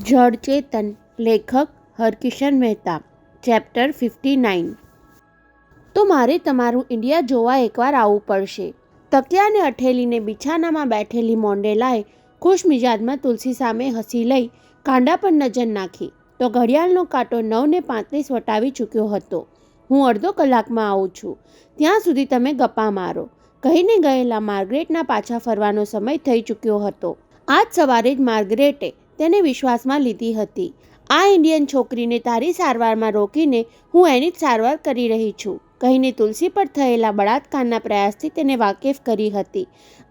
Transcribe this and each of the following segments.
જળ ચેતન. લેખક હરકિશન મહેતા. ચેપ્ટર 59. તો મારે તમારું ઇન્ડિયા જોવા એકવાર આવવું પડશે. તકિયાને અઠેલીને બિછાનામાં બેઠેલી મોન્ડેલાએ ખુશ મિજાજમાં તુલસી સામે હસી લઈ કાંડા પર નજર નાખી તો ઘડિયાળનો કાંટો 9:35 વટાવી ચૂક્યો હતો. હું અડધો કલાકમાં આવું છું, ત્યાં સુધી તમે ગપ્પા મારો, કહીને ગયેલા માર્ગરેટના પાછા ફરવાનો સમય થઈ ચૂક્યો હતો. આજ સવારે જ માર્ગરેટે તેને વિશ્વાસમાં લીધી હતી. આ ઇન્ડિયન છોકરીને તારી સારવારમાં રોકીને હું એની જ સારવાર કરી રહી છું, કહીને તુલસી પર થયેલા બળાત્કારના પ્રયાસથી તેને વાકેફ કરી હતી.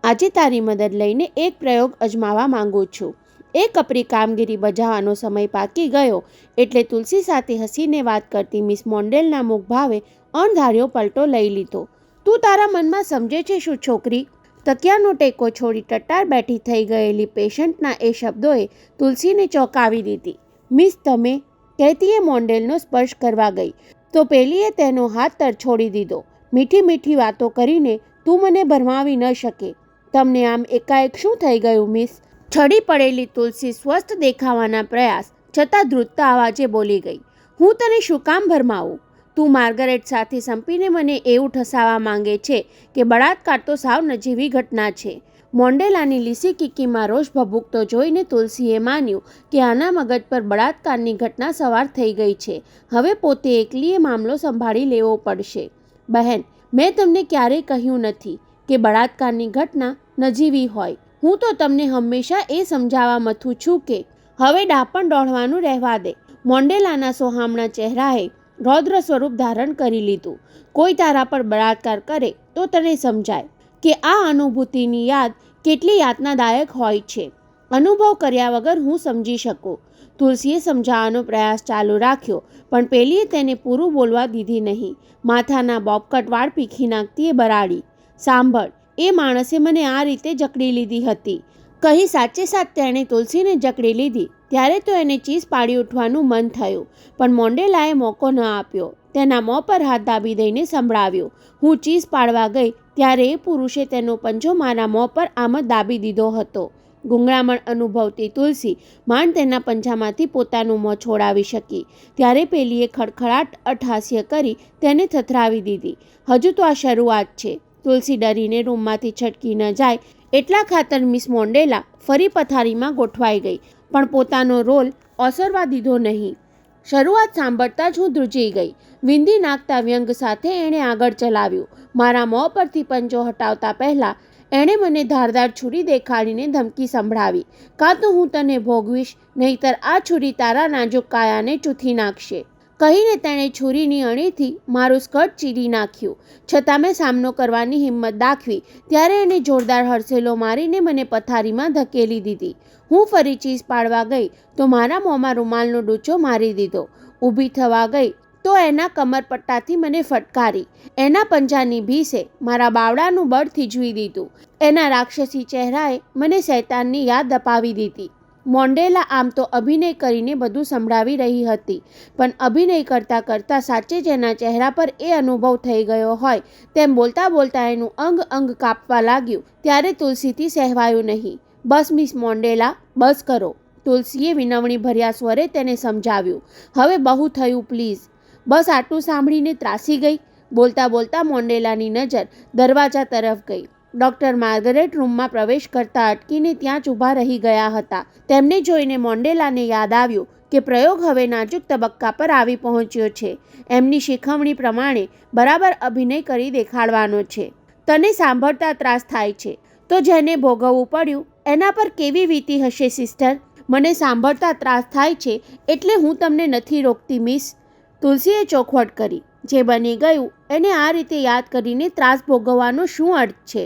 આજે તારી મદદ લઈને એક પ્રયોગ અજમાવવા માંગુ છું. એ કપરી કામગીરી બજાવવાનો સમય પાકી ગયો એટલે તુલસી સાથે હસીને વાત કરતી મિસ મોન્ડેલના મુખભાવે અણધાર્યો પલટો લઈ લીધો. તું તારા મનમાં સમજે છે શું છોકરી? તકિયાનો ટેકો છોડી ટટ્ટાર બેઠી થઈ ગયેલી પેશન્ટના એ શબ્દોએ તુલસીને ચોંકાવી દીધી. મિસ, તમે? કહેતીએ મોન્ડેલનો સ્પર્શ કરવા ગઈ તો પેલીએ તેનો હાથ તરછોડી દીધો. મીઠી મીઠી વાતો કરીને તું મને ભરમાવી ન શકે. તમને આમ એકાએક શું થઈ ગયું મિસ? છડી પડેલી તુલસી સ્વસ્થ દેખાવાના પ્રયાસ છતાં ધ્રુજતા અવાજે બોલી ગઈ. હું તને શું કામ ભરમાવું? તું માર્ગરેટ સાથે સંપીને મને એવું ઠસાવા માંગે છે કે બળાત્કાર તો સાવ નજીવી ઘટના છે. મોન્ડેલાની લીસી કીકીમાં રોષ ભભૂકતો જોઈને તુલસીએ માન્યું કે આના મગજ પર બળાત્કારની ઘટના સવાર થઈ ગઈ છે. હવે પોતે એકલીએ મામલો સંભાળી લેવો પડશે. બહેન, મેં તમને ક્યારેય કહ્યું નથી કે બળાત્કારની ઘટના નજીવી હોય. હું તો તમને હંમેશા એ સમજાવવા મથું છું કે હવે ડાપણ દોડવાનું રહેવા દે. મોન્ડેલાના સોહામણા ચહેરાએ રૌદ્ર સ્વરૂપ ધારણ કરી લીધું. કોઈ તારા પર બળાત્કાર કરે તો તને સમજાય કે આ અનુભૂતિની યાદ કેટલી યાતનાદાયક હોય છે. અનુભવ કર્યા વગર હું સમજી શકું. તુલસીએ સમજાવવાનો પ્રયાસ ચાલુ રાખ્યો પણ પેલીએ તેને પૂરું બોલવા દીધી નહીં. માથાના બોબકટ વાળ પીખી નાખતી એ બરાડી. સાંભળ, એ માણસે મને આ રીતે જકડી લીધી હતી. કહી સાચે સાચ તેણે તુલસીને જકડી લીધી ત્યારે તો એને ચીસ પાડી ઉઠવાનું મન થયું, પણ મોન્ડેલાએ મોકો ન આપ્યો. તેના મોં પર હાથ દાબી દઈને સંભળાવ્યું. હું ચીસ પાડવા ગઈ ત્યારે એ પુરુષે તેનો પંજો મારા મોં પર આમ જ દાબી દીધો હતો. ગુંગળામણ અનુભવતી તુલસી માંડ તેના પંજામાંથી પોતાનું મોં છોડાવી શકી ત્યારે પેલીએ ખડખડાટ અટ્ટહાસ્ય કરી તેને થથરાવી દીધી. હજુ તો આ શરૂઆત છે. તુલસી ડરીને રૂમમાંથી છટકી ન જાય એટલા ખાતર મિસ મોન્ડેલા ફરી પથારીમાં ગોઠવાઈ ગઈ, પણ પોતાનો રોલ ઓસરવા દીધો નહીં. શરૂઆત સાંભળતા જ હું ધ્રુજી ગઈ. વિંદી નાખતા વ્યંગ સાથે એણે આગળ ચલાવ્યું. મારા મોં પરથી પંજો હટાવતા પહેલાં એણે મને ધારદાર છુરી દેખાડીને ધમકી સંભળાવી. કાં તો હું તને ભોગવીશ, નહીતર આ છુરી તારા નાજુક કાયાને ચૂથી નાખશે. કહીને તેણે છુરીની અણીથી મારું સ્કર્ટ ચીરી નાખ્યું. છતાં મેં સામનો કરવાની હિંમત દાખવી ત્યારે એણે જોરદાર હરસેલો મારીને મને પથારીમાં ધકેલી દીધી. હું ફરી ચીસ પાડવા ગઈ તો મારા મોંમાં રૂમાલનો ડૂચો મારી દીધો. ઊભી થવા ગઈ તો એના કમરપટ્ટાથી મને ફટકારી. એના પંજાની ભીસે મારા બાવડાનું બળ થીજવી દીધું. એના રાક્ષસી ચહેરાએ મને શૈતાનની યાદ અપાવી દીધી. મોન્ડેલા આમ તો અભિનય કરીને બધું સંભળાવી રહી હતી, પણ અભિનય કરતાં કરતાં સાચે જ એના ચહેરા પર એ અનુભવ થઈ ગયો હોય તેમ બોલતા બોલતા એનું અંગ અંગ કાપવા લાગ્યું. ત્યારે તુલસીથી સહેવાયું નહીં. બસ મિસ મોન્ડેલા, બસ કરો. તુલસીએ વિનવણી ભર્યા સ્વરે તેને સમજાવ્યું. હવે બહુ થયું, પ્લીઝ. બસ આટલું સાંભળીને ત્રાસી ગઈ. બોલતા બોલતા મોન્ડેલાની નજર દરવાજા તરફ ગઈ. ડૉક્ટર માર્ગરેટ રૂમમાં પ્રવેશ કરતા અટકીને ત્યાં જ ઊભા રહી ગયા હતા. તેમને જોઈને મોન્ડેલાને યાદ આવ્યું કે પ્રયોગ હવે નાજુક તબક્કા પર આવી પહોંચ્યો છે. એમની શીખવણી પ્રમાણે બરાબર અભિનય કરી દેખાડવાનો છે. તને સાંભળતા ત્રાસ થાય છે તો જેને ભોગવવું પડ્યું એના પર કેવી વીતી હશે સિસ્ટર? મને સાંભળતા ત્રાસ થાય છે એટલે હું તમને નથી રોકતી મિસ. તુલસીએ ચોખવટ કરી. જે બની ગયું એને આ રીતે યાદ કરીને ત્રાસ ભોગવવાનો શું અર્થ છે?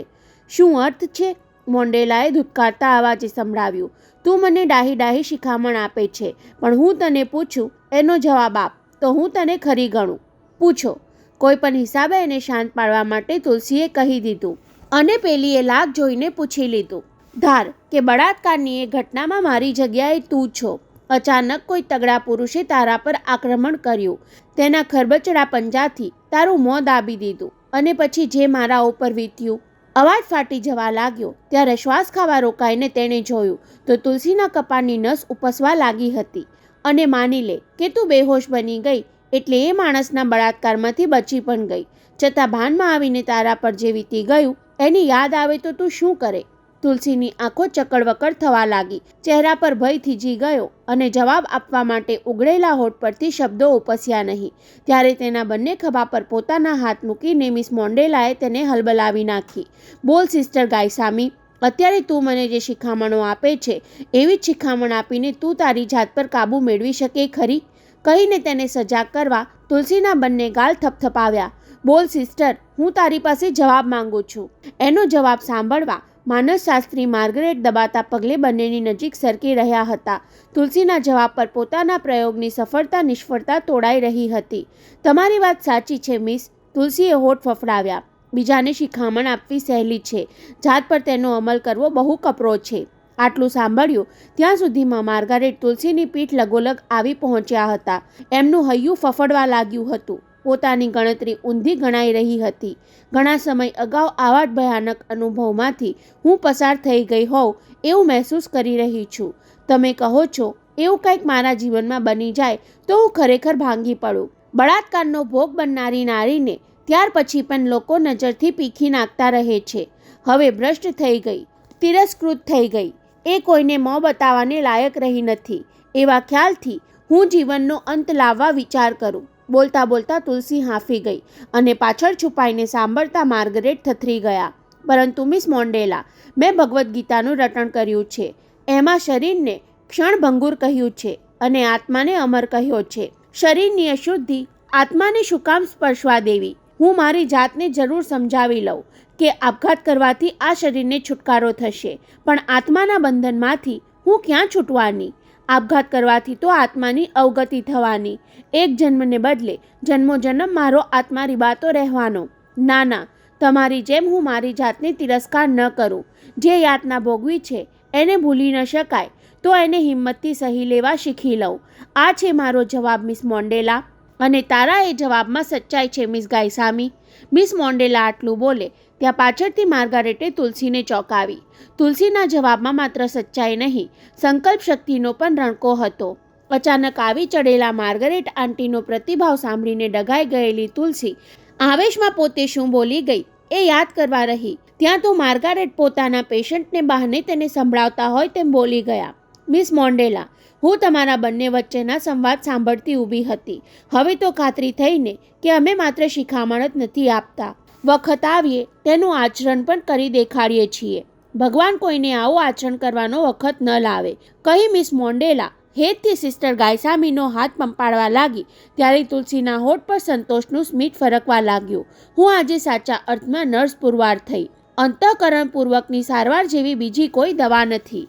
શું અર્થ છે? મોન્ડેલાએ ધુતકારતા અવાજે સંભળાવ્યું. તું મને ડાહી ડાહી શિખામણ આપે છે, પણ હું તને પૂછું એનો જવાબ આપ તો હું તને ખરી ગણું. પૂછો. કોઈ પણ હિસાબે એને શાંત પાડવા માટે તુલસીએ કહી દીધું અને પેલીએ લાગ જોઈને પૂછી લીધું. ધાર કે બળાત્કારની એ ઘટનામાં મારી જગ્યાએ તું છો. અચાનક કોઈ તગડા પુરુષે તારા પર આક્રમણ કર્યું, તેના ખરબચડા પંજાથી તારું મોં દાબી દીધું અને પછી જે મારા ઉપર વીત્યું અવાજ ફાટી જવા લાગ્યો ત્યારે શ્વાસ ખાવા રોકાઈને તેણે જોયું તો તુલસીના કપાળની નસ ઉપસવા લાગી હતી અને માની લે કે તું બેહોશ બની ગઈ એટલે એ માણસના બળાત્કારમાંથી બચી પણ ગઈ, છતાં ભાનમાં આવીને તારા પર જે વીતી ગયું એની યાદ આવે તો તું શું કરે? તુલસીની આંખો ચકડવકડ થવા લાગી, ચહેરા પર ભય થીજી ગયો અને જવાબ આપવા માટે ઉઘડેલા હોઠ પરથી શબ્દો ઉપસ્યા નહીં. ત્યારે તેના બંને ખભા પર પોતાના હાથ મૂકીને મિસ મોન્ડેલાએ તેને હલબલાવી નાખી. બોલ સિસ્ટર ગાયસામી, અત્યારે તું મને જે શિખામણો આપે છે એવી જ શિખામણ આપીને તું તારી જાત પર કાબૂ મેળવી શકે ખરી? કહીને તેને સજાગ કરવા તુલસીના બંને ગાલ થપથપાવ્યા. બોલ સિસ્ટર, હું તારી પાસે જવાબ માંગુ છું. એનો જવાબ સાંભળવા માનસશાસ્ત્રી માર્ગરેટ દબાતા પગલે બંનેની નજીક સરકી રહ્યા હતા. તુલસીના જવાબ પર પોતાના પ્રયોગની સફળતા નિષ્ફળતા તોડાઈ રહી હતી. તમારી વાત સાચી છે મિસ, તુલસીએ હોઠ ફફડાવ્યા. બીજાને શિખામણ આપવી સહેલી છે, જાત પર તેનો અમલ કરવો બહુ કપરો છે. આટલું સાંભળ્યું ત્યાં સુધીમાં માર્ગારેટ તુલસીની પીઠ લગોલગ આવી પહોંચ્યા હતા. એમનું હૈયું ફફડવા લાગ્યું હતું. પોતાની ગણતરી ઊંધી ગણાઈ રહી હતી. ઘણા સમય અગાઉ આવા જ ભયાનક અનુભવમાંથી હું પસાર થઈ ગઈ હોઉં એવું મહેસૂસ કરી રહી છું. તમે કહો છો એવું કંઈક મારા જીવનમાં બની જાય તો હું ખરેખર ભાંગી પડું. બળાત્કારનો ભોગ બનનારી નારીને ત્યાર પછી પણ લોકો નજરથી પીખી નાખતા રહે છે. હવે ભ્રષ્ટ થઈ ગઈ, તિરસ્કૃત થઈ ગઈ, એ કોઈને મોં બતાવવાને લાયક રહી નથી. એવા ખ્યાલથી હું જીવનનો અંત લાવવા વિચાર કરું. બોલતા બોલતા તુલસી હાંફી ગઈ અને પાછળ છુપાઈને સાંભળતા માર્ગરેટ થથરી ગયા. પરંતુ મિસ મોન્ડેલા, મેં ભગવદ્ ગીતાનું રટણ કર્યું છે. એમાં શરીરને ક્ષણભંગુર કહ્યું છે અને આત્માને અમર કહ્યો છે. શરીરની અશુદ્ધિ આત્માને શું કામ સ્પર્શવા દેવી? હું મારી જાતને જરૂર સમજાવી લઉં કે આપઘાત કરવાથી આ શરીરને છુટકારો થશે, પણ આત્માના બંધનમાંથી હું ક્યાં છૂટવાની? આપઘાત કરવાથી તો આત્માની અવગતિ થવાની. એક જન્મને બદલે જન્મોજન્મ મારો આત્મા રીબાતો રહેવાનો. ના ના, તમારી જેમ હું મારી જાતને તિરસ્કાર ન કરું. જે યાતના ભોગવી છે એને ભૂલી ન શકાય તો એને હિંમતથી સહી લેવા શીખી લઉં. આ છે મારો જવાબ મિસ મોન્ડેલા, અને તારા એ જવાબમાં સચ્ચાઈ છે મિસ ગાયસામી. મિસ મોન્ડેલા આટલું બોલે ત્યાં પાછળથી માર્ગારેટે તુલસીને ચોંકાવી. તુલસીના જવાબમાં માત્ર સચ્ચાઈ નહીં, સંકલ્પ શક્તિનો પણ રણકો હતો. અચાનક આવી ચડેલા માર્ગરેટ આંટીનો પ્રતિભાવ સાંભળીને ડઘાઈ ગયેલી તુલસી આવેશમાં પોતે શું બોલી ગઈ એ યાદ કરવા રહી. ત્યાં તો માર્ગારેટ પોતાના પેશન્ટને બહાને તેને સંભળાવતા હોય તેમ બોલી ગયા. મિસ મોન્ડેલા, હું તમારા બંને વચ્ચેના સંવાદ સાંભળતી ઊભી હતી. હવે તો ખાતરી થઈને કે અમે માત્ર શિખામણ જ નથી આપતા, વખત આવીએ તેનું આચરણ પણ કરી દેખાડીએ છીએ. ભગવાન કોઈને આવું આચરણ કરવાનો વખત ન લાવે, કહી મિસ મોન્ડેલા હેતથી સિસ્ટર ગાયસામીનો હાથ પંપાળવા લાગી. ત્યારે તુલસીના હોઠ પર સંતોષનું સ્મિત ફરકવા લાગ્યું. હું આજે સાચા અર્થમાં નર્સ પુરવાર થઈ. અંતઃકરણપૂર્વકની સારવાર જેવી બીજી કોઈ દવા નથી.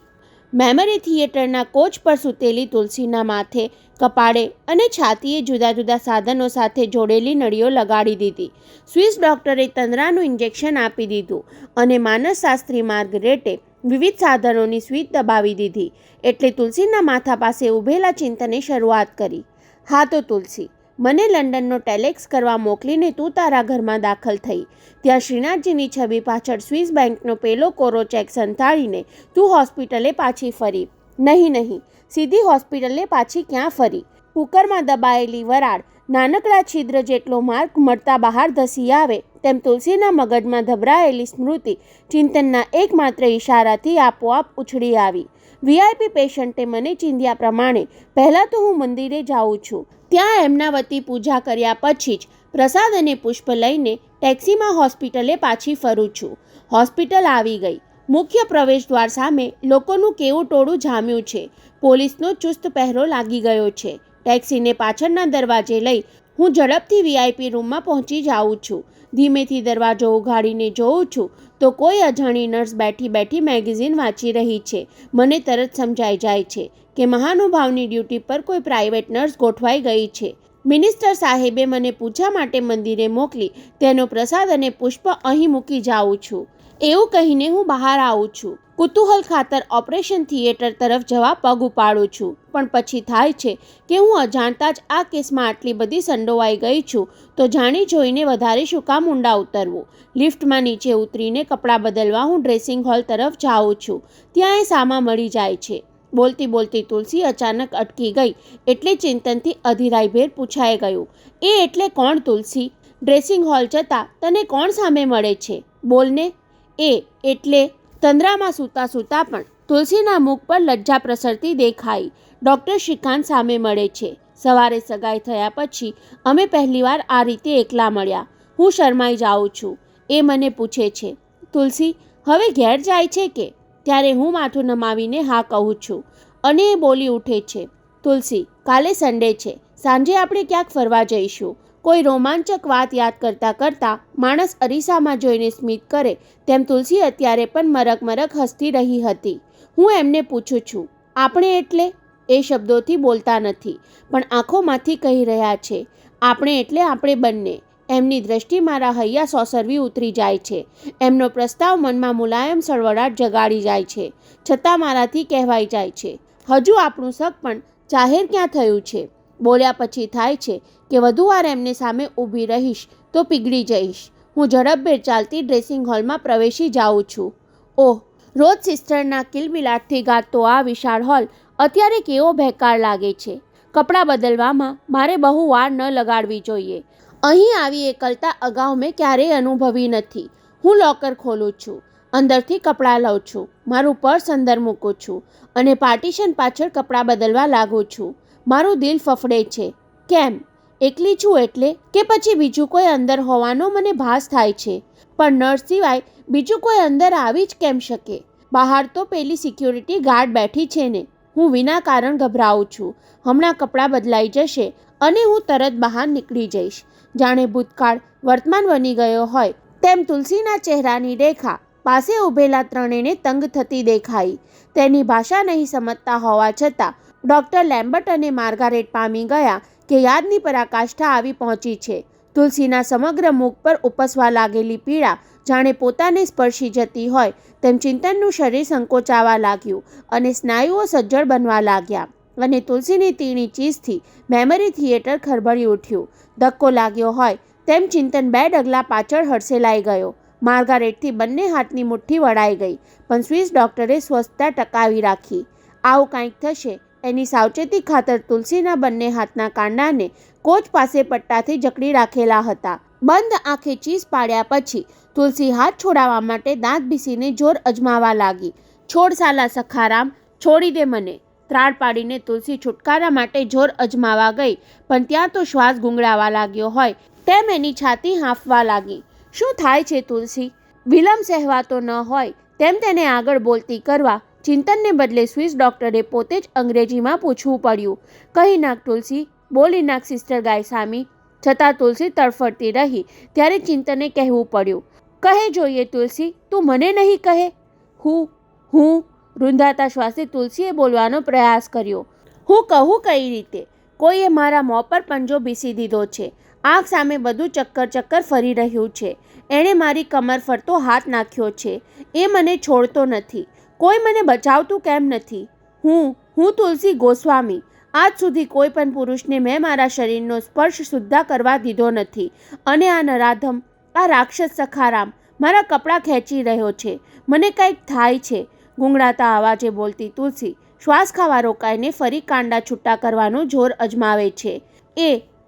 મેમરી થિયેટરના કોચ પર સૂતેલી તુલસીના માથે, કપાળે અને છાતીએ જુદા જુદા સાધનો સાથે જોડેલી નળીઓ લગાડી દીધી. સ્વિસ ડૉક્ટરે તંદ્રાનું ઇન્જેક્શન આપી દીધું અને માનસશાસ્ત્રી માર્ગરેટે વિવિધ સાધનોની સ્વિચ દબાવી દીધી. એટલે તુલસીના માથા પાસે ઊભેલા ચિંતને શરૂઆત કરી. હા તો તુલસી, મને લંડનનો ટેલેક્સ કરવા મોકલીને તું તારા ઘરમાં દાખલ થઈ. ત્યાં શ્રીનાથજીની છબી પાછળ સ્વિસ બેંકનો પેલો કોરો ચેક સંતાડીને તું હોસ્પિટલે પાછી ફરી. નહીં, સીધી હોસ્પિટલે પાછી ક્યાં ફરી? કુકરમાં દબાયેલી વરાળ નાનકડા છિદ્ર જેટલો માર્ગ મળતા બહાર ધસી આવે તેમ તુલસીના મગજમાં ધબરાયેલી સ્મૃતિ ચિંતનના એકમાત્ર ઇશારાથી આપોઆપ ઉછળી આવી. વીઆઈપી પેશન્ટે મને ચીંધ્યા પ્રમાણે પહેલાં તો હું મંદિરે જાઉં છું. ત્યાં એમના વતી પૂજા કર્યા પછી જ પ્રસાદ અને પુષ્પ લઈને ટેક્સીમાં હોસ્પિટલે પાછી ફરું છું. હોસ્પિટલ આવી ગઈ. મુખ્ય પ્રવેશદ્વાર સામે લોકોનું કેવું ટોળું જામ્યું છે. પોલીસનો ચુસ્ત પહેરો લાગી ગયો છે. ટેક્સીને પાછળના દરવાજે લઈ હું ઝડપથી વીઆઈપી રૂમમાં પહોંચી જાઉં છું. ધીમેથી દરવાજો ઉઘાડીને જોઉં છું તો કોઈ અજાણી નર્સ બેઠી બેઠી મેગેઝિન વાંચી રહી છે. મને તરત સમજાઈ જાય છે કે મહાનુભાવની ડ્યુટી પર કોઈ પ્રાઇવેટ નર્સ ગોઠવાઈ ગઈ છે. મિનિસ્ટર સાહેબે મને પૂજા માટે મંદિરે મોકલી તેનો પ્રસાદ અને પુષ્પ અહીં મૂકી જાઉં છું. એવું કહીને હું બહાર આવું છું. કુતૂહલ ખાતર ઓપરેશન થિયેટર તરફ જવા પગ ઉપાડું છું, પણ પછી થાય છે કે હું અજાણતા જ આ કેસમાં આટલી બધી સંડોવાઈ ગઈ છું તો જાણી જોઈને વધારે શું કામ ઊંડા ઉતરવું. લિફ્ટમાં નીચે ઉતરીને કપડાં બદલવા હું ડ્રેસિંગ હોલ તરફ જાઉં છું. ત્યાં એ સામા મળી જાય છે. બોલતી બોલતી તુલસી અચાનક અટકી ગઈ એટલે ચિંતનથી અધીરાઈભેર પૂછાઈ ગયું, એ એટલે કોણ તુલસી? ડ્રેસિંગ હોલ જતાં તને કોણ સામે મળે છે? બોલને. એ એટલે તંદ્રામાં સૂતા સૂતા પણ તુલસીના મુખ પર લજ્જા પ્રસરતી દેખાઈ. ડૉક્ટર શ્રીકાંત સામે મળે છે. સવારે સગાઈ થયા પછી અમે પહેલીવાર આ રીતે એકલા મળ્યા. હું શરમાઈ જાઉં છું. એ મને પૂછે છે, તુલસી હવે ઘેર જાય છે કે? ત્યારે હું માથું નમાવીને હા કહું છું અને એ બોલી ઉઠે છે, તુલસી કાલે સન્ડે છે, સાંજે આપણે ક્યાંક ફરવા જઈશું. કોઈ રોમાંચક વાત યાદ કરતાં કરતાં માણસ અરીસામાં જોઈને સ્મિત કરે તેમ તુલસી અત્યારે પણ મરક મરક હસતી રહી હતી. હું એમને પૂછું છું, આપણે એટલે? એ શબ્દોથી બોલતા નથી પણ આંખોમાંથી કહી રહ્યા છે, આપણે એટલે આપણે બંને. એમની દ્રષ્ટિ મારા હૈયા સોસરવી ઉતરી જાય છે. એમનો પ્રસ્તાવ મનમાં મુલાયમ સળવળાટ જગાડી જાય છે. છતાં મારાથી કહેવાઈ જાય છે, હજુ આપણું સગ પણ જાહેર ક્યાં થયું છે? બોલ્યા પછી થાય છે કે વધુ વાર એમને સામે ઊભી રહીશ તો પીગળી જઈશ. હું ઝડપભેર ચાલતી ડ્રેસિંગ હોલમાં પ્રવેશી જાઉં છું. ઓહ, રોજ સિસ્ટરના કિલબિલાટથી ગાતો આ વિશાળ હોલ અત્યારે કેવો ભેકાર લાગે છે. કપડાં બદલવામાં મારે બહુ વાર ન લગાડવી જોઈએ. અહીં આવી એકલતા અગાઉ મેં ક્યારેય અનુભવી નથી. હું લોકર ખોલું છું, અંદરથી કપડાં લઉં છું, મારું પર્સ અંદર મૂકું છું અને પાર્ટીશન પાછળ કપડાં બદલવા લાગું છું. મારું દિલ ફફડે છે. કેમ? એકલી છું એટલે કે પછી બીજું કોઈ અંદર હોવાનો મને ભાસ થાય છે? પણ નર્સ સિવાય બીજું કોઈ અંદર આવી જ કેમ શકે? બહાર તો પેલી સિક્યોરિટી ગાર્ડ બેઠી છે ને. હું વિના કારણ ગભરાઉં છું. હમણાં કપડાં બદલાઈ જશે અને હું તરત બહાર નીકળી જઈશ. જાણે ભૂતકાળ વર્તમાન બની ગયો હોય તેમ તુલસીના ચહેરાની રેખા પાસે ઊભેલા ત્રણેયને તંગ થતી દેખાઈ. તેની ભાષા નહીં સમજતા હોવા છતાં ડૉક્ટર લેમ્બર્ટ અને માર્ગારેટ પામી ગયા કે યાદની પરાકાષ્ઠા આવી પહોંચી છે. તુલસીના સમગ્ર મુખ પર ઉપસવા લાગેલી પીડા જાણે પોતાને સ્પર્શી જતી હોય તેમ ચિંતનનું શરીર સંકોચાવા લાગ્યું અને સ્નાયુઓ સજ્જડ બનવા લાગ્યા અને તુલસીની તીણી ચીઝથી મેમરી થિયેટર ખળભળી ઉઠ્યું. ધક્કો લાગ્યો હોય તેમ ચિંતન 2 ડગલા પાછળ હડસેલાઈ ગયો. માર્ગારેટથી બંને હાથની મુઠ્ઠી વળાઈ ગઈ પણ સ્વિસ ડૉક્ટરે સ્વસ્થતા ટકાવી રાખી. આવું કંઈક થશે એની સાવચેતી ખાતર તુલસીના બંને હાથના કાંડાને કોચ પાસે પટ્ટાથી જકડી રાખેલા હતા. બંધ આંખે ચીઝ પાડ્યા પછી તુલસી હાથ છોડાવવા માટે દાંત ભીસીને જોર અજમાવા લાગી. છોડ સાલા સખારામ, છોડી દે મને. ત્રાડ પાડીને તુલસી છુટકારા માટે જોર અજમાવા ગઈ પણ ત્યાં તો શ્વાસ ગુંગળાવા લાગ્યો હોય તેમ એની છાતી હાંફવા લાગી. શું થાય છે તુલસી? વિલંબ સહેવાતો ન હોય તેમ તેને આગળ બોલતી કરવા ચિંતનને બદલે સ્વિસ ડૉક્ટરે પોતે જ અંગ્રેજીમાં પૂછવું પડ્યું. કહી નાખ તુલસી, બોલી નાખ સિસ્ટર ગાયસામી. છતાં તુલસી તડફડતી રહી ત્યારે ચિંતને કહેવું પડ્યું, કહે જોઈએ તુલસી, તું મને નહીં કહે? હું રૂંધાતા શ્વાસે તુલસીએ બોલવાનો પ્રયાસ કર્યો. હું કહું કઈ રીતે? કોઈએ મારા મોં પર પંજો ભીસી દીધો છે. આંખ સામે બધું ચક્કર ફરી રહ્યું છે. એણે મારી કમર ફરતો હાથ નાખ્યો છે. એ મને છોડતો નથી. કોઈ મને બચાવતું કેમ નથી? હું તુલસી ગોસ્વામી. આજ સુધી કોઈ પણ પુરુષને મેં મારા શરીરનો સ્પર્શ સુદ્ધા કરવા દીધો નથી અને આ નરાધમ, આ રાક્ષસ સખારામ મારા કપડાં ખેંચી રહ્યો છે. મને કંઈક થાય છે. ગુંગળાતા અવાજે બોલતી તુલસી શ્વાસ ખાવા રોકાઈને ફરી કાંડા છૂટા કરવાનું જોર અજમાવે છે.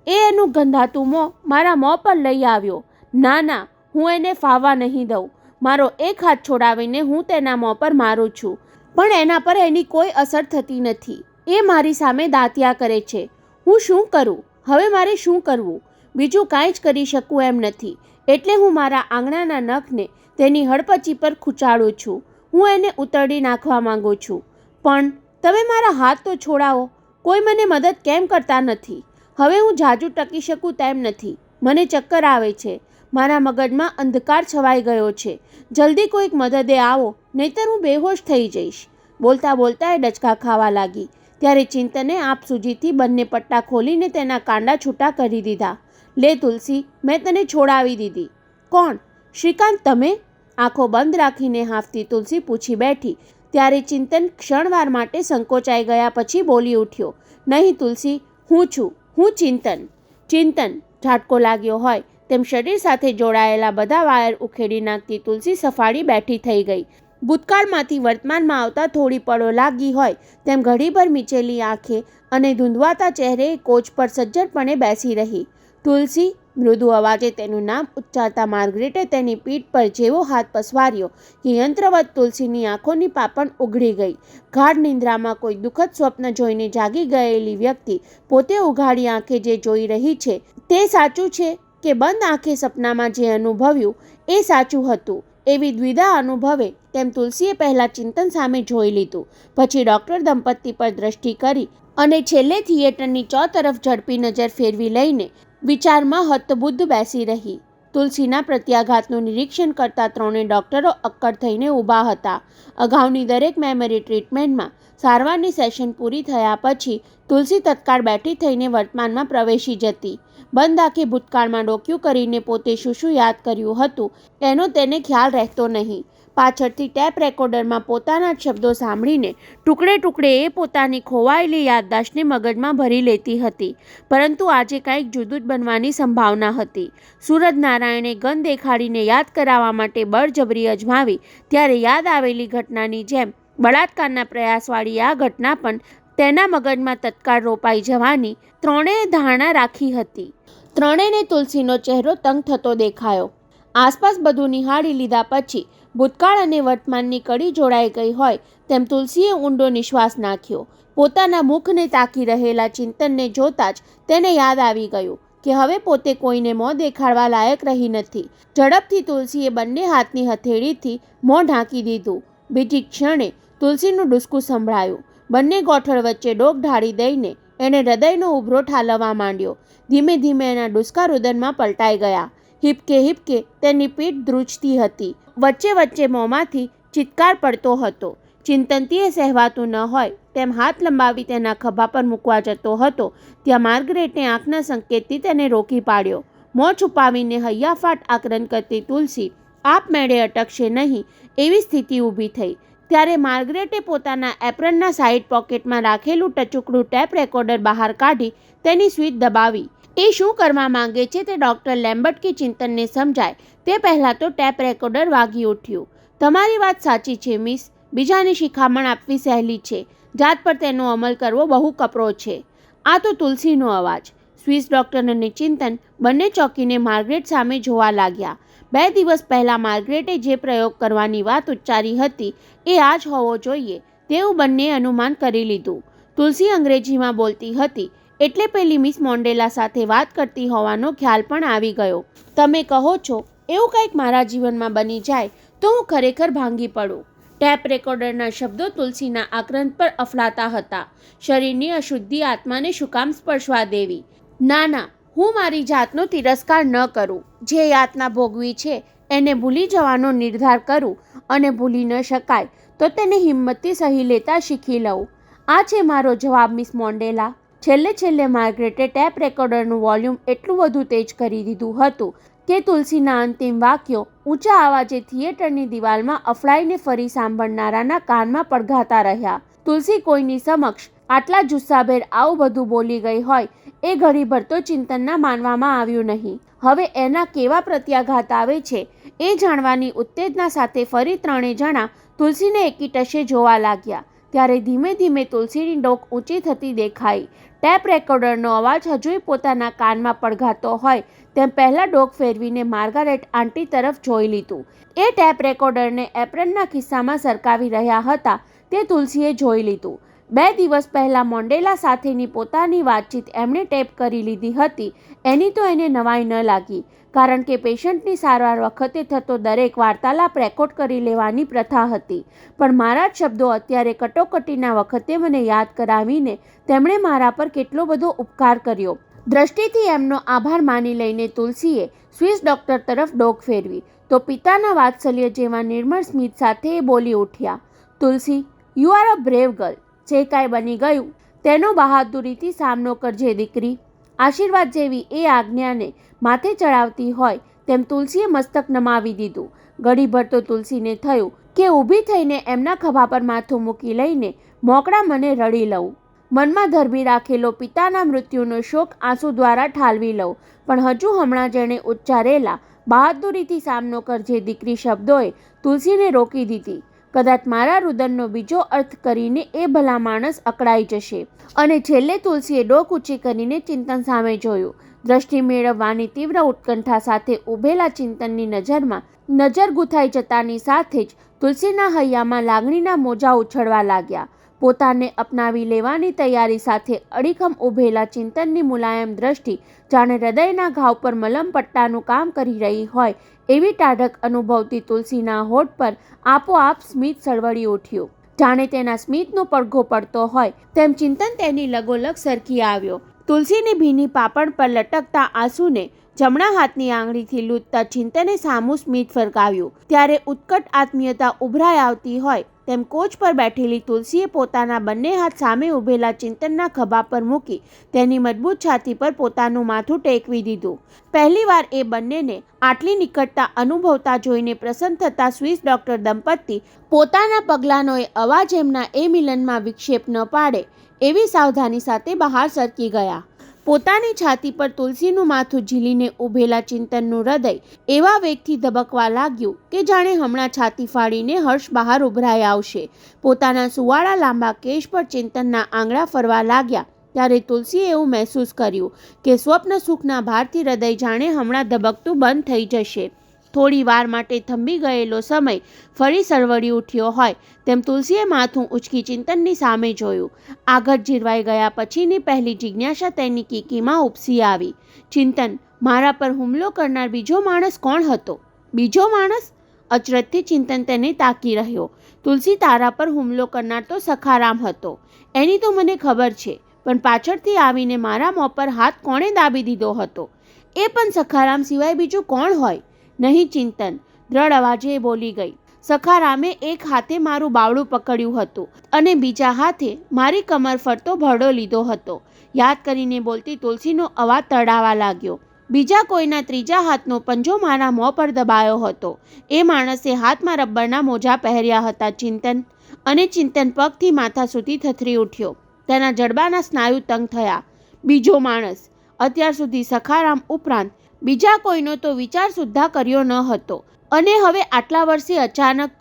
એનું ગંધાતું મોં મારા મોં પર લઈ આવ્યો. ના, હું એને ફાવવા નહીં દઉં. મારો એક હાથ છોડાવીને હું તેના મોં પર મારું છું પણ એના પર એની કોઈ અસર થતી નથી. એ મારી સામે દાંતિયા કરે છે. હું શું કરું? હવે મારે શું કરવું? બીજું કાંઈ જ કરી શકું એમ નથી. એટલે હું મારા આંગળાના નખને તેની હડપચી પર ખૂંચાડું છું. હું એને ઉતરડી નાખવા માંગુ છું. પણ તમે મારા હાથ તો છોડાવો. કોઈ મને મદદ કેમ કરતા નથી? હવે હું જાજુ ટકી શકું તેમ નથી. મને ચક્કર આવે છે. મારા મગજમાં અંધકાર છવાઈ ગયો છે. જલ્દી કોઈક મદદે આવો, નહીતર હું બેહોશ થઈ જઈશ. બોલતા બોલતા એ ડચકા ખાવા લાગી. ત્યારે ચિંતને આપસૂજીથી બંને પટ્ટા ખોલીને તેના કાંડા છૂટા કરી દીધા. લે તુલસી, મેં તને છોડાવી દીધી. કોણ? શ્રીકાંત, તમે? આંખો બંધ રાખીને હાંફતી તુલસી પૂછી બેઠી. ત્યારે ચિંતન ક્ષણવાર માટે સંકોચાઈ ગયા પછી બોલી ઉઠ્યો, નહીં તુલસી, હું છું, હું ચિંતન. ચિંતન. ઝાટકો લાગ્યો હોય તેમ શરીર સાથે જોડાયેલા બધા વાયર ઉખેડી નાખતી તુલસી સફાળી બેઠી થઈ ગઈ. ભૂતકાળમાંથી વર્તમાનમાં આવતા થોડી પળો લાગી હોય તેમ ઘડીભર મીચેલી આંખે અને ધૂંધવાતા ચહેરે કોચ પર સજ્જડપણે બેસી રહી. તુલસી. મૃદુ અવાજે તેનું નામ ઉચ્ચારતા માર્ગરેટે તેની પીઠ પર જેવો હાથ પસવાર્યો કે યંત્રવત તુલસીની આંખોની પાપણ ઉઘડી ગઈ. ગાઢ નિંદ્રામાં કોઈ દુઃખદ સ્વપ્ન જોઈને જાગી ગયેલી વ્યક્તિ પોતે ઉઘાડી આંખે જે જોઈ રહી છે તે સાચું છે કે બંધ આંખે સપનામાં જે અનુભવ્યું એ સાચું હતું એવી દ્વિધા અનુભવે તેમ તુલસીએ પહેલાં ચિંતન સામે જોઈ લીધું. પછી ડૉક્ટર દંપતી પર દ્રષ્ટિ કરી અને છેલ્લે થિયેટરની તરફ ઝડપી નજર ફેરવી લઈને વિચારમાં હતબુદ્ધ બેસી રહી. તુલસીના પ્રત્યાઘાતનું નિરીક્ષણ કરતા ત્રણે ડૉક્ટરો અક્કડ થઈને ઊભા હતા. અગાઉની દરેક મેમરી ટ્રીટમેન્ટમાં સારવારની સેશન પૂરી થયા પછી તુલસી તત્કાળ બેઠી થઈને વર્તમાનમાં પ્રવેશી જતી. બંધ આંખે ભૂતકાળમાં ડોક્યું કરીને પોતે શું શું યાદ કર્યું હતું એનો તેને ખ્યાલ રહેતો નહીં. પાછળથી ટેપ રેકોર્ડરમાં પોતાના જ શબ્દો સાંભળીને ટુકડે ટુકડે એ પોતાની ખોવાયેલી યાદદાસ્તને મગજમાં ભરી લેતી હતી. પરંતુ આજે કંઈક જુદું જ બનવાની સંભાવના હતી. સૂરજનારાયણે ગન દેખાડીને યાદ કરાવવા માટે બળજબરી અજમાવી ત્યારે યાદ આવેલી ઘટનાની જેમ બળાત્કારના પ્રયાસવાળી આ ઘટના પણ તેના મગજમાં તત્કાળ રોપાઈ જવાની ત્રણેય ધારણા રાખી હતી. ત્રણેયને તુલસીનો ચહેરો તંગ થતો દેખાયો. આસપાસ બધું નિહાળી લીધા પછી ભૂતકાળ અને વર્તમાનની કડી જોડાઈ ગઈ હોય તેમ તુલસીએ ઊંડો નિશ્વાસ નાખ્યો. પોતાના મુખને તાકી રહેલા ચિંતનને જોતાં જ તેને યાદ આવી ગયું કે હવે પોતે કોઈને મોં દેખાડવા લાયક રહી નથી. ઝડપથી તુલસીએ બંને હાથની હથેળીથી મોં ઢાંકી દીધું. બીજી ક્ષણે તુલસીનું ડૂસકું સંભળાયું. બંને ગોઠળ વચ્ચે ડોક ઢાળી દઈને એણે હૃદયનો ઉભરો ઠાલવવા માંડ્યો. ધીમે ધીમે એના ડૂસકા રુદનમાં પલટાઈ ગયા. હિપકે હિપકે તેની પીઠ ધ્રુજતી હતી. વચ્ચે વચ્ચે મોંમાંથી ચિત્કાર પડતો હતો. ચિંતનતીએ સહેવાતું ન હોય તેમ હાથ લંબાવી તેના ખભા પર મૂકવા જતો હતો ત્યાં માર્ગરેટે આંખના સંકેતથી તેને રોકી પાડ્યો. મોં છુપાવીને હૈયાફાટ આક્રંદ કરતી તુલસી આપમેળે અટકશે નહીં એવી સ્થિતિ ઊભી થઈ. ત્યારે માર્ગરેટે પોતાના એપ્રનના સાઈડ પોકેટમાં રાખેલું ટચુકડું ટેપ રેકોર્ડર બહાર કાઢી તેની સ્વિચ દબાવી. એ શું કરવા માંગે છે તે ડૉક્ટર લેમ્બર્ટ કે ચિંતનને સમજાય તે પહેલાં તો ટેપ રેકોર્ડર વાગી ઉઠ્યું. તમારી વાત સાચી છે મિસ. બીજાને શિખામણ આપવી સહેલી છે, જાત પર તેનો અમલ કરવો બહુ કપરો છે. આ તો તુલસીનો અવાજ. સ્વિસ ડૉક્ટર અને ચિંતન બંને ચોંકીને માર્ગરેટ સામે જોવા લાગ્યા. 2 દિવસ પહેલાં માર્ગરેટે જે પ્રયોગ કરવાની વાત ઉચ્ચારી હતી એ આ જ હોવો જોઈએ તેવું બંને અનુમાન કરી લીધું. તુલસી અંગ્રેજીમાં બોલતી હતી એટલે પેલી મિસ મોન્ડેલા સાથે વાત કરતી હોવાનો ખ્યાલ પણ આવી ગયો. તમે કહો છો એવું કંઈક મારા જીવનમાં બની જાય તો હું ખરેખર ભાંગી પડું. ટેપ રેકોર્ડરના શબ્દો તુલસીના આક્રંદ પર અફલાતા હતા. શરીરની અશુદ્ધિ આત્માને શું કામ સ્પર્શવા દેવી? ના ના, હું મારી જાતનો તિરસ્કાર ન કરું. જે યાતના ભોગવી છે એને ભૂલી જવાનો નિર્ધાર કરું અને ભૂલી ન શકાય તો તેને હિંમતથી સહી લેતા શીખી લઉં. આ છે મારો જવાબ મિસ મોન્ડેલા. છેલ્લે માર્ગરેટે ટેપ રેકોર્ડરનું વોલ્યુમ એટલું વધુ તેજ કરી દીધું હતું કે તુલસીના અંતિમ વાક્યો ઊંચા અવાજે થિયેટરની દિવાલમાં અફડાઈને ફરી સાંભળનારાના કાનમાં પડઘાતા રહ્યા. તુલસી કોઈની સમક્ષ આટલા જુસ્સાભેર આવું બધું બોલી ગઈ હોય એ ઘડીભર તો ચિંતનના માનવામાં આવ્યું નહીં. હવે એના કેવા પ્રત્યાઘાત આવે છે એ જાણવાની ઉત્તેજના સાથે ફરી ત્રણેય જણા તુલસીને એકીટશે જોવા લાગ્યા. ત્યારે ધીમે ધીમે તુલસીની ડોક ઊંચી થતી દેખાઈ. ટેપ રેકોર્ડરનો અવાજ હજુય પોતાના કાનમાં પડઘાતો હોય તેમ પહેલાં ડોક ફેરવીને માર્ગારેટ આંટી તરફ જોઈ લીધું. એ ટેપ રેકોર્ડરને એપ્રનના ખિસ્સામાં સરકાવી રહ્યા હતા તે તુલસીએ જોઈ લીધું. 2 દિવસ પહેલાં મોન્ડેલા સાથેની પોતાની વાતચીત એમણે ટેપ કરી લીધી હતી એની તો એને નવાઈ ન લાગી, કારણ કે પેશન્ટની સારવાર વખતે થતો દરેક વાર્તાલાપ રેકોર્ડ કરી લેવાની પ્રથા હતી. પણ મારા જ શબ્દો અત્યારે કટોકટીના વખતે મને યાદ કરાવીને તેમણે મારા પર કેટલો બધો ઉપકાર કર્યો. દ્રષ્ટિથી એમનો આભાર માની લઈને તુલસીએ સ્વિસ ડૉક્ટર તરફ ડોક ફેરવી તો પિતાના વાત્સલ્ય જેવા નિર્મળ સ્મિત સાથે એ બોલી ઉઠ્યા, Tulsi, you are a brave girl. જે કાંઈ બની ગયું તેનો બહાદુરીથી સામનો કરજે દીકરી. આશીર્વાદ જેવી એ આજ્ઞાને માથે ચડાવતી હોય તેમ તુલસીએ મસ્તક નમાવી દીધું. ઘડીભર તો તુલસીને થયું કે ઊભી થઈને એમના ખભા પર માથું મૂકી લઈને મોકળા મને રડી લઉં, મનમાં ધરબી રાખેલો પિતાના મૃત્યુનો શોક આંસુ દ્વારા ઠાલવી લઉં. પણ હજુ હમણાં જેણે ઉચ્ચારેલા બહાદુરીથી સામનો કરજે દીકરી શબ્દોએ તુલસીને રોકી દીધી. કદાચ મારા રુદનનો બીજો અર્થ કરીને એ ભલા માણસ અકળાઈ જશે. અને છેલ્લે તુલસીએ ડોક ઊંચી કરીને ચિંતન સામે જોયું. દ્રષ્ટિ મેળવવાની તીવ્ર ઉત્કંઠા સાથે ઊભેલા ચિંતનની નજરમાં નજર ગુથાઈ જતાની સાથે જ તુલસીના હૈયામાં લાગણીના મોજા ઉછળવા લાગ્યા. પોતાને અપનાવી લેવાની તૈયારી સાથે અડીખમ ઊભેલા ચિંતનની મુલાયમ દ્રષ્ટિ જાણે હૃદયના ઘાવ પર મલમ પટ્ટાનું કામ કરી રહી હોય એવી ટાઢક અનુભવતી તુલસીના હોઠ પર આપોઆપ સ્મિત સળવળી ઉઠ્યું. જાણે તેના સ્મિતનો પડઘો પડતો હોય તેમ ચિંતન તેની લગોલગ સરકી આવ્યો. તુલસીની ભીની પાપણ પર લટકતા આંસુને જમણા હાથની આંગળીથી લૂંટતા ચિંતને સામું સ્મિત ફરકાવ્યું. ત્યારે ઉત્કટ આત્મીયતા ઉભરાઈ આવતી હોય તેમ કોચ પર બેઠેલી તુલસીએ પોતાના બંને હાથ સામે ઊભેલા ચિંતનના ખભા પર મૂકી તેની મજબૂત છાતી પર પોતાનું માથું ટેકવી દીધું. પહેલીવાર એ બંનેને આટલી નિકટતા અનુભવતા જોઈને પ્રસન્ન થતા સ્વિસ ડોક્ટર દંપતી પોતાના પગલાંનો અવાજ એમના એ મિલનમાં વિક્ષેપ ન પાડે એવી સાવધાની સાથે બહાર સરકી ગયા. પોતાની છાતી પર તુલસીનું માથું ઝીલીને ઊભેલા ચિંતનનું હૃદય એવા વેગથી ધબકવા લાગ્યું કે જાણે હમણાં છાતી ફાડીને હર્ષ બહાર ઉભરાઈ આવશે. પોતાના સુવાળા લાંબા કેશ પર ચિંતનના આંગળા ફરવા લાગ્યા ત્યારે તુલસીએ એવું મહેસૂસ કર્યું કે સ્વપ્ન સુખના ભારથી હૃદય જાણે હમણાં ધબકતું બંધ થઈ જશે. થોડી વાર માટે થંભી ગયેલો સમય ફરી સળવળી ઉઠ્યો હોય તેમ તુલસીએ માથું ઉંચકી ચિંતનની સામે જોયું. આગળ જીરવાઈ ગયા પછીની પહેલી જિજ્ઞાસા તેની કીકીમાં ઉપસી આવી. ચિંતન, મારા પર હુમલો કરનાર બીજો માણસ કોણ હતો? બીજો માણસ? અચરજથી ચિંતન તેને તાકી રહ્યો. તુલસી, તારા પર હુમલો કરનાર તો સખારામ હતો, એની તો મને ખબર છે, પણ પાછળથી આવીને મારા મોં પર હાથ કોણે દાબી દીધો હતો? એ પણ સખારામ સિવાય બીજું કોણ હોય? નહીં ચિંતન, દ્રઢ અવાજે બોલી ગઈ. સખારામે એક હાથે મારું બાવડું પકડ્યું હતું અને બીજા હાથે મારી કમર ફરતો ભરડો લીધો હતો. યાદ કરીને બોલતી તુલસીનો અવાજ તડાવા લાગ્યો. બીજા કોઈના ત્રીજા હાથનો પંજો મારા મોં પર દબાયો હતો. એ માણસે હાથમાં રબરના મોજા પહેર્યા હતા ચિંતન. અને ચિંતન પગથી માથા સુધી થથરી ઉઠ્યો. તેના જડબાના સ્નાયુ તંગ થયા. બીજો માણસ? અત્યાર સુધી સખારામ ઉપરાંત બીજા કોઈનો તો વિચાર સુદ્ધા કર્યો ન હતો અને હવે આટલા વર્ષે અચાનક?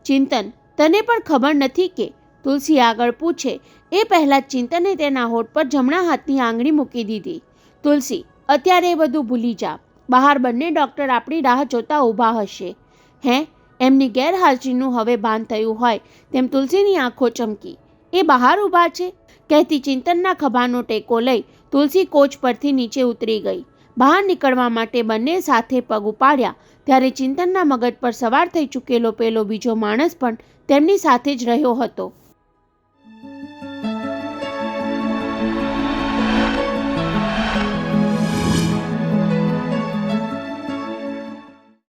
ચિંતન, તને પણ ખબર નથી કે? તુલસી આગળ પૂછે એ પહેલાં ચિંતને તેના હોઠ પર જમણા હાથની આંગળી મૂકી દીધી. તુલસી, અત્યારે એ બધું ભૂલી જા. બહાર બંને ડૉક્ટર આપણી રાહ જોતા ઊભા હશે. હે? એમની ગેરહાજરીનું હવે ભાન થયું હોય તેમ તુલસીની આંખો ચમકી. એ બહાર ઊભા છે? કહેતી ચિંતનના ખભાનો ટેકો લઈ તુલસી કોચ પરથી નીચે ઉતરી ગઈ. બહાર નીકળવા માટે બંને સાથે પગ ઉપાડ્યા ત્યારે ચિંતનના મગજ પર સવાર થઈ ચૂકેલો પેલો બીજો માણસ પણ તેમની સાથે જ રહ્યો હતો.